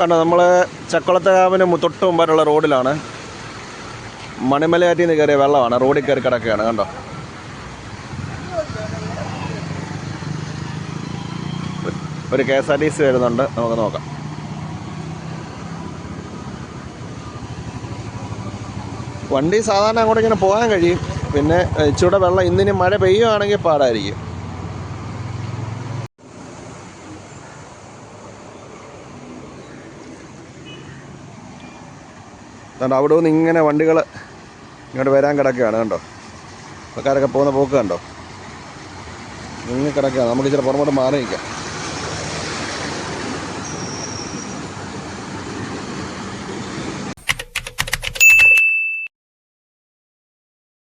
കണ്ടോ, നമ്മൾ ചക്കുളത്തുകാവിന് തൊട്ട് മുമ്പായിട്ടുള്ള റോഡിലാണ്. മണിമലയാറ്റിൽ നിന്ന് കയറിയ വെള്ളമാണ്, റോഡിൽ കയറി കിടക്കുകയാണ്. കണ്ടോ, ഒരു KSRTC വരുന്നുണ്ട്, നമുക്ക് നോക്കാം. വണ്ടി സാധാരണ അങ്ങോട്ട് ഇങ്ങനെ പോകാൻ കഴിയും. പിന്നെ ഇച്ചിരി വെള്ളം ഇന്നിനി മഴ പെയ്യുകയാണെങ്കിൽ പാടായിരിക്കും. അവിടെ നിന്ന് ഇങ്ങനെ വണ്ടികൾ ഇങ്ങോട്ട് വരാൻ കിടക്കുകയാണ്. കണ്ടോ, ആൾക്കാരൊക്കെ പോകുന്ന പോക്ക് കണ്ടോ, ഇങ്ങനെ കിടക്കുകയാണ്. നമുക്ക് ഇച്ചിരി പുറമോട്ട് മാറി നിൽക്കാം.